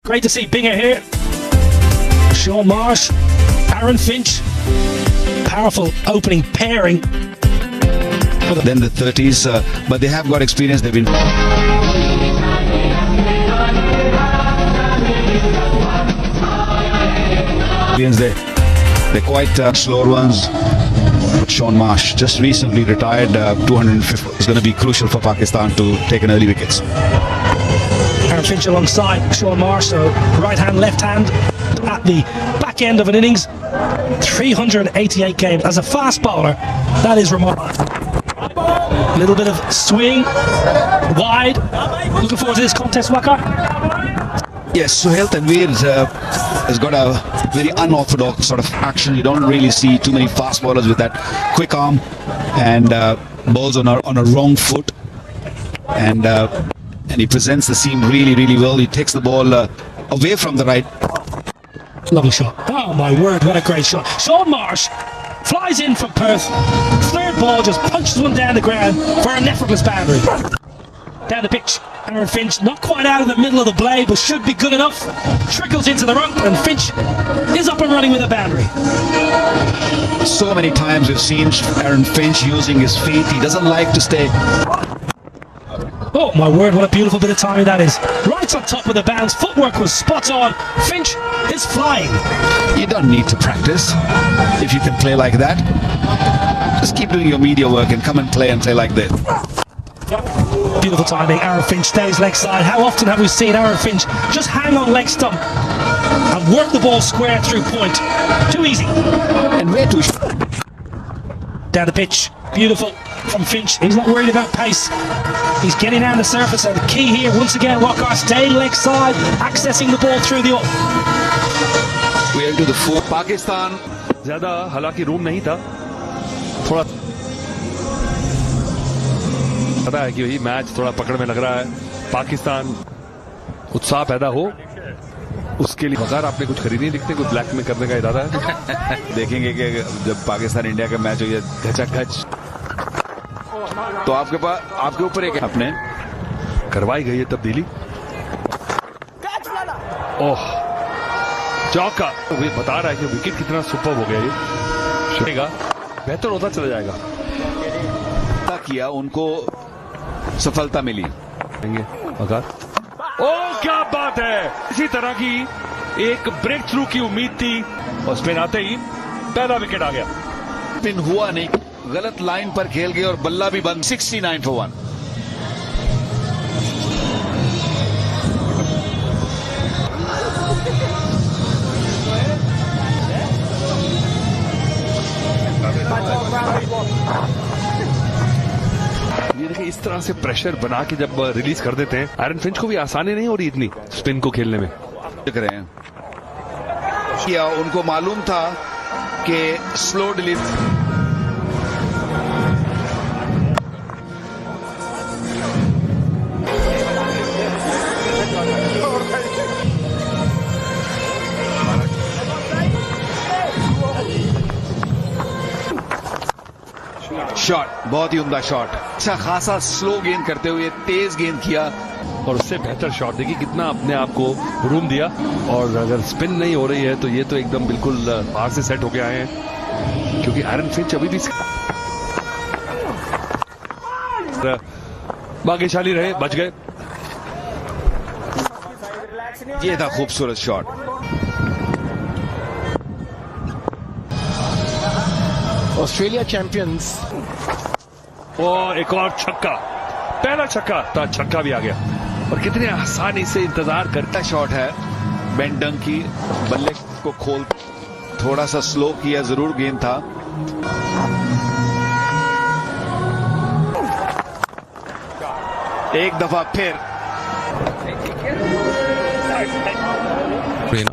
Great to see Binger here. Shaun Marsh, Aaron Finch. Powerful opening pairing. Then the 30s, but they have got experience. They've been. They're quite slower ones. Shaun Marsh just recently retired, 250. It's going to be crucial for Pakistan to take an early wickets. Aaron Finch alongside Shaun Marsh, so right hand, left hand at the back end of an innings. 388 games as a fast bowler. That is remarkable. A little bit of swing, wide. Looking forward to this contest, Waqar. Yes, Sohail Tanveer has got a very unorthodox sort of action. You don't really see too many fast bowlers with that quick arm and bowls on a wrong foot. And he presents the seam really, really well. He takes the ball away from the right. Lovely shot. Oh my word, what a great shot. Shaun Marsh flies in from Perth. Third ball just punches one down the ground for an effortless boundary. Down the pitch, Aaron Finch not quite out of the middle of the blade, but should be good enough. Trickles into the rump and Finch is up and running with a boundary. So many times we've seen Aaron Finch using his feet. He doesn't like to stay. Oh my word, what a beautiful bit of timing that is. Right on top of the bounce, footwork was spot on. Finch is flying. You don't need to practice if you can play like that. Just keep doing your media work and come and play like this. Beautiful timing. Aaron Finch stays leg side. How often have we seen Aaron Finch just hang on leg stump and work the ball square through point? Too easy. And way too down the pitch. Beautiful from Finch. He's not worried about pace. He's getting down the surface, and the key here once again, Waqar staying leg side, accessing the ball through the up. We're into the fourth. Pakistan ज्यादा हालांकि room नहीं था, थोड़ा पता है कि वही match थोड़ा पकड़ में लग रहा है. पाकिस्तान उत्साह पैदा हो उसके लिए वकार आपने कुछ खरीदी नहीं दिखते, कोई ब्लैक में करने का इरादा है? देखेंगे कि जब पाकिस्तान इंडिया का मैच हो गया घचाघच तो आपके पास आपके ऊपर एक अपने करवाई गई है तब्दीली. ओह चौका, वे बता रहा है कि विकेट कितना सुपर हो गया. ये चलेगा, बेहतर होता चला जाएगा. किया उनको सफलता मिली. वकार, ओ क्या बात है. इसी तरह की एक ब्रेक थ्रू की उम्मीद थी और स्पिन आते ही पहला विकेट आ गया. स्पिन हुआ नहीं, गलत लाइन पर खेल गए और बल्ला भी बंद. 69 for 1. ये देखिए, इस तरह से प्रेशर बना के जब रिलीज कर देते हैं, आयरन फिंच को भी आसानी नहीं हो रही इतनी स्पिन को खेलने में. देख रहे हैं क्या उनको मालूम था कि स्लो डिलीवरी. शॉट, बहुत ही उम्दा शॉट. अच्छा खासा स्लो गेंद करते हुए तेज गेंद किया और उससे बेहतर शॉट. देखिए कितना अपने आप को रूम दिया. और अगर स्पिन नहीं हो रही है तो ये तो एकदम बिल्कुल बाहर से सेट होके आए हैं, क्योंकि आयरन फिंच अभी भी भाग्यशाली रहे, बच गए. ये था खूबसूरत शॉट. Australia champions. और एक और छक्का, पहला छक्का था, छक्का भी आ गया. और कितने आसानी से इंतजार करता शॉट है. बेन डंग की बल्ले को खोल, थोड़ा सा स्लो किया जरूर गेंद था. एक दफा फिर.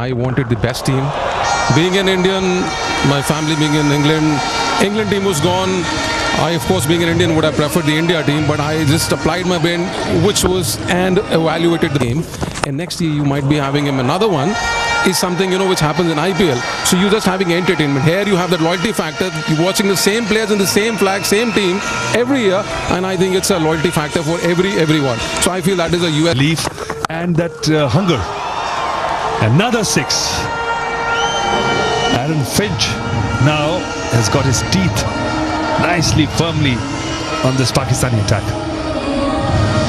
I wanted the best team. Being an Indian, my family being in England team was gone. I, of course, being an Indian, would have preferred the India team, but I just applied my brain, and evaluated the game. And next year, you might be having him another one. Is something, which happens in IPL. So you're just having entertainment. Here you have that loyalty factor. You're watching the same players in the same flag, same team every year, and I think it's a loyalty factor for everyone. So I feel that is a US belief and that hunger Another 6. Aaron Finch now has got his teeth nicely, firmly on this Pakistani attack.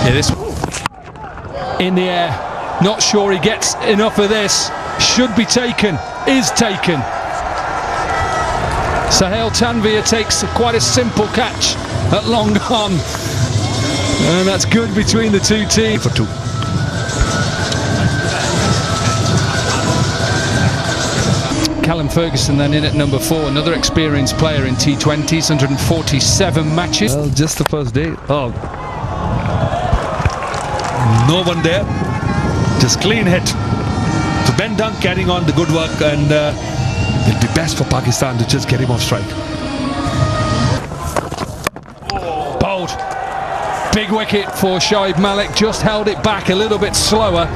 Yeah, this in the air. Not sure he gets enough of this. Should be taken. Is taken. Sahel Tanvir takes quite a simple catch at long on. And that's good between the two teams. For 2. Callum Ferguson then in at number 4, another experienced player in T20s, 147 matches. Well, just the first day. Oh. No one there. Just clean hit. So Ben Dunk carrying on the good work, and it'll be best for Pakistan to just get him off strike. Bowled. Big wicket for Shoaib Malik, just held it back a little bit slower.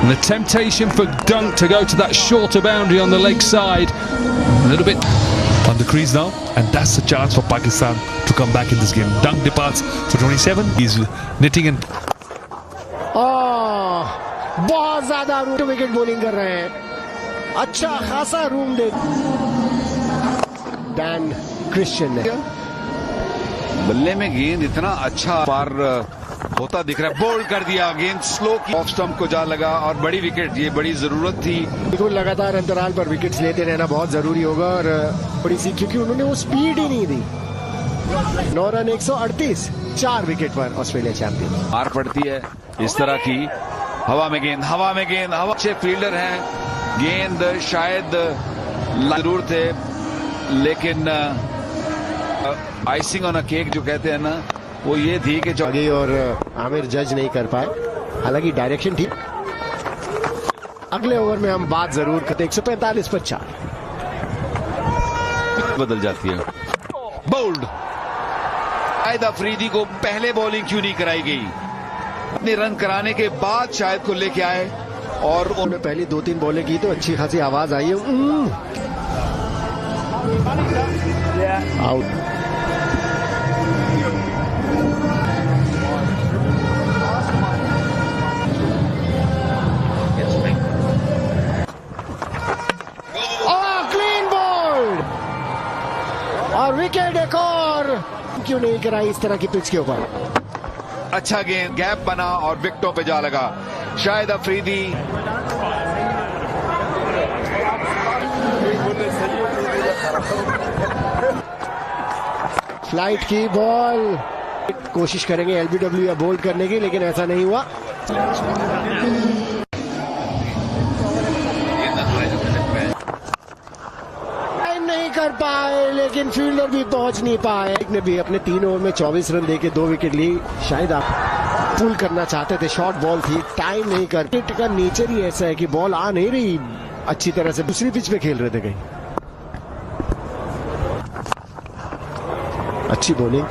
And the temptation for Dunk to go to that shorter boundary on the leg side. A little bit On the crease now, and that's the chance for Pakistan to come back in this game. Dunk departs for 27. He's knitting in. बहुत ज्यादा room wicket bowling कर रहे हैं. अच्छा खासा room दे Dan Christian ने. बल्ले में गेंद इतना अच्छा पार होता दिख रहा है. बोल्ड कर दिया. गेंद स्लो की ऑफ स्टंप को जा लगा और बड़ी विकेट. ये बड़ी जरूरत थी. बिल्कुल लगातार अंतराल पर विकेट्स लेते रहना बहुत जरूरी होगा, और बड़ी सी, क्योंकि उन्होंने वो स्पीड ही नहीं दी. 9 रन 138, 4 विकेट पर ऑस्ट्रेलिया चैंपियन. मार पड़ती है इस तरह की. हवा में गेंद, हवा में गेंद. हवा अच्छे फील्डर हैं. गेंद शायद जरूर थे, लेकिन आइसिंग ऑन अ केक जो कहते हैं ना, वो ये थी कि आगे और आमिर जज नहीं कर पाए. हालांकि डायरेक्शन ठीक. अगले ओवर में हम बात जरूर करते. 145 पर 4 बदल जाती है. बोल्ड. शायद अफरीदी को पहले बॉलिंग क्यों नहीं कराई गई? अपने रन कराने के बाद शायद को लेके आए, और उन्होंने पहली 2-3 बॉलें की तो अच्छी खासी आवाज आई है. आउट. क्लीन बॉल और विकेट. एक और क्यों नहीं कराई इस तरह की पिच के ऊपर? अच्छा गेंद, गैप बना और विकेटों पे जा लगा. शायद अफरीदी फ्लाइट की बॉल. कोशिश करेंगे एलबीडब्ल्यू या बोल्ड करने की, लेकिन ऐसा नहीं हुआ. नहीं कर पाए, लेकिन फील्डर भी पहुंच नहीं पाए. ने भी अपने 3 ओवर में 24 रन देके 2 विकेट ली. शायद आप पुल करना चाहते थे. शॉर्ट बॉल थी, टाइम नहीं कर. क्रिकेट का नेचर ही ऐसा है कि बॉल आ नहीं रही अच्छी तरह से. दूसरी पिच पे खेल रहे थे कहीं. अच्छी बॉलिंग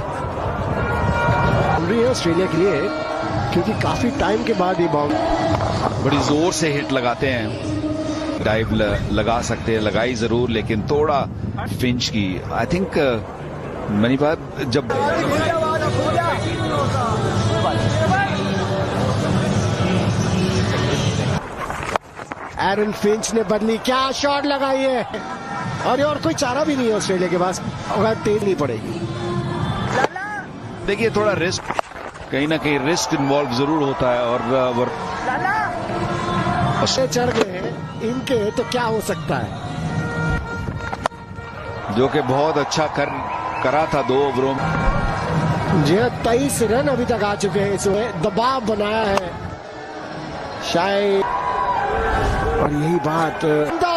है ऑस्ट्रेलिया के लिए, क्योंकि काफी टाइम के बाद ये बॉल बड़ी जोर से हिट लगाते हैं. डाइव लगा सकते हैं, लगाई जरूर, लेकिन थोड़ा फिंच की. आई थिंक मनी बार जब एरन फिंच ने बदली. क्या शॉट लगाई है, और कोई चारा भी नहीं है ऑस्ट्रेलिया के पास. अगर तेज नहीं पड़ेगी. देखिए थोड़ा रिस्क, कहीं ना कहीं रिस्क इन्वॉल्व जरूर होता है. और चढ़ गए इनके तो क्या हो सकता है, जो कि बहुत अच्छा करा था 2 ओवरों में. 23 रन अभी तक आ चुके हैं. इसमें दबाव बनाया है शायद, और यही बात.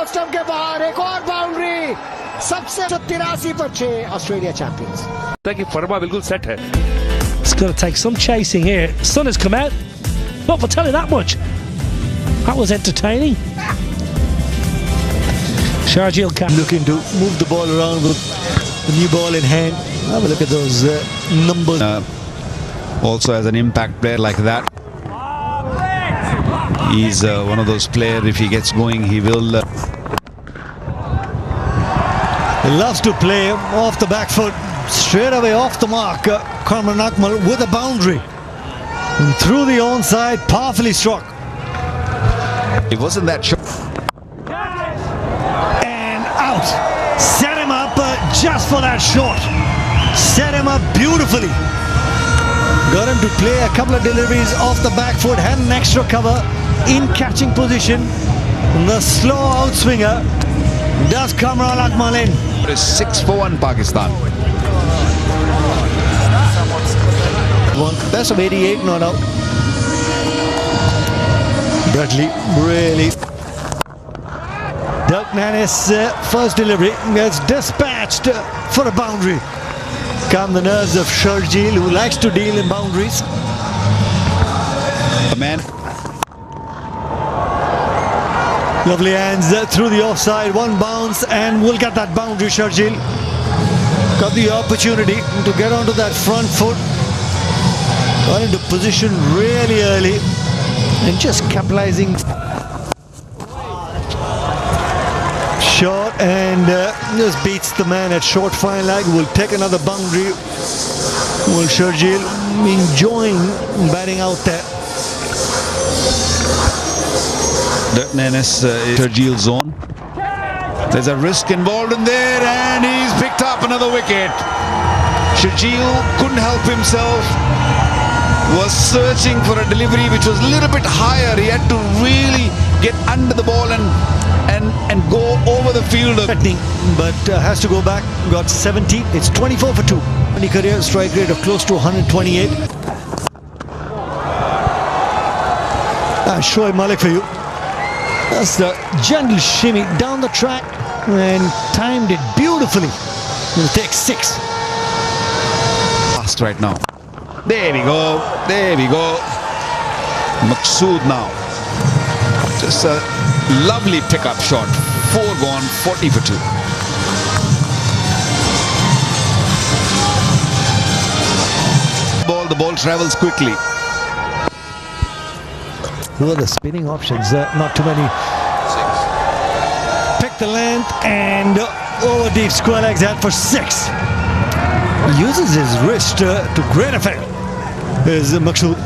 स्टंप के बाहर एक और बाउंड्री. सबसे 83 पर 6 ऑस्ट्रेलिया चैंपियंस. कि फरमा बिल्कुल सेट है. It's going to take some chasing here. Sun has come out. Not for telling that much. That was entertaining. Sharjeel Khan looking to move the ball around with the new ball in hand. Have a look at those numbers. Also as an impact player like that, he's one of those players, if he gets going, he will He loves to play off the back foot, straight away off the mark. Kamran Akmal with a boundary and through the onside, powerfully struck. It wasn't that short. And out. Set him up just for that shot. Set him up beautifully. Got him to play a couple of deliveries off the back foot. Had an extra cover in catching position. The slow outswinger does Kamran Akmal in. It is 6-4 Pakistan. One best of 88 not out. Bradley really. Dirk Nannes first delivery gets dispatched for a boundary. Calm the nerves of Sharjeel, who likes to deal in boundaries. A man. Lovely hands through the offside, one bounce, and we'll get that boundary. Sharjeel got the opportunity to get onto that front foot. Got into position really early and just capitalizing. Short and just beats the man at short fine leg. Will take another boundary. Will Sharjeel enjoying batting out there. Dirk Nannes, Sharjeel zone. There's a risk involved in there, and he's picked up another wicket. Sharjeel couldn't help himself. Was searching for a delivery which was a little bit higher. He had to really get under the ball and go over the fielder. But has to go back. Got 70. It's 24 for 2. Career strike rate of close to 128. Shoaib Malik for you. That's the gentle shimmy down the track and timed it beautifully. Will take 6. Fast right now. There we go. There we go. Maqsood now. Just a lovely pickup shot. 4 gone, 40 for 2. The ball travels quickly. Who are the spinning options? Not too many. Pick the length and over deep square legs out for 6. Uses his wrist to great effect. Is Maqsood.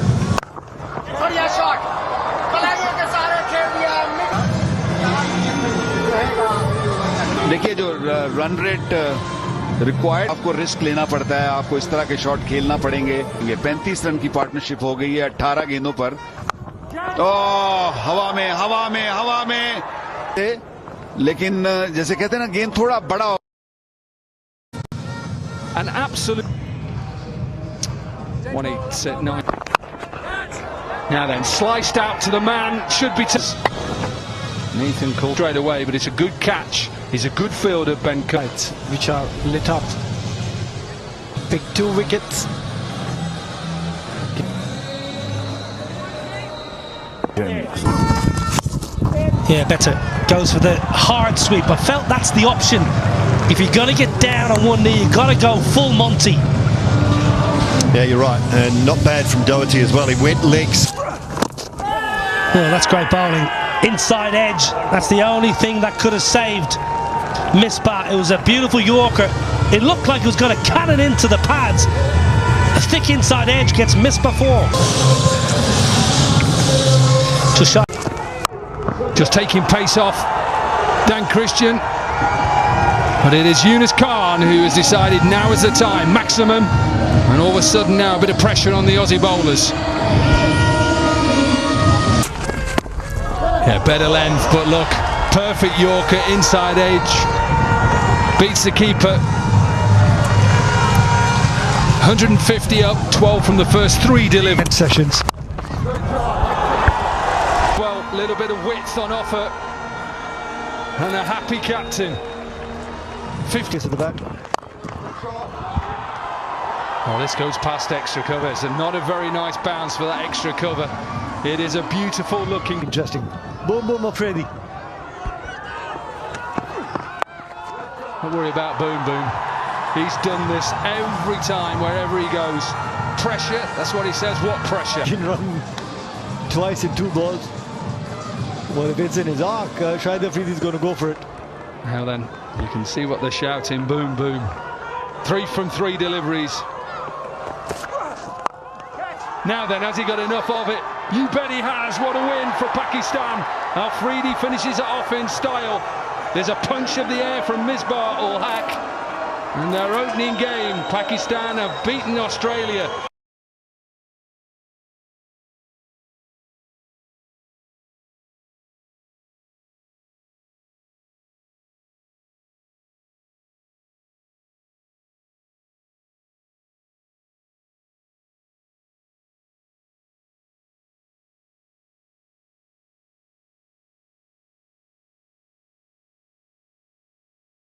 देखिए जो run rate required आपको risk लेना पड़ता है. आपको इस तरह के शॉट खेलना पड़ेंगे. 35 रन की पार्टनरशिप हो गई है 18 गेंदों पर. तो हवा में लेकिन जैसे कहते हैं ना गेंद थोड़ा बड़ा. An absolute 1-8-9. Now then, sliced out to the man. Should be Nathan called straight away, but it's a good catch. He's a good fielder, Ben Kite, Which are lit up. Pick 2 wickets. Yeah, better. Goes for the hard sweep. I felt that's the option. If you're going to get down on one knee, you've got to go full Monty. Yeah, you're right. And not bad from Doherty as well. He went legs. Oh, that's great bowling. Inside edge. That's the only thing that could have saved Misbah. It was a beautiful Yorker. It looked like it was going to cannon into the pads. A thick inside edge gets Misbah 4. just taking pace off Dan Christian. But it is Yunus Khan who has decided now is the time, maximum, and all of a sudden now a bit of pressure on the Aussie bowlers. Yeah, better length, but look, perfect Yorker, inside edge, beats the keeper. 150 up, 12 from the first 3 delivered sessions. Well, a little bit of width on offer, and a happy captain. 50 to the back. Oh, this goes past extra cover. It's not a very nice bounce for that extra cover. It is a beautiful looking. Interesting. Boom, boom, Afridi. Don't worry about Boom Boom. He's done this every time wherever he goes. Pressure, that's what he says. What pressure? He can run twice in 2 balls. Well, if it's in his arc, Shahid Afridi's going to go for it. Now then, you can see what they're shouting. Boom Boom. 3 from 3 deliveries. Now then, has he got enough of it? You bet he has. What a win for Pakistan. Afridi finishes it off in style. There's a punch of the air from Misbah ul Haq. In their opening game, Pakistan have beaten Australia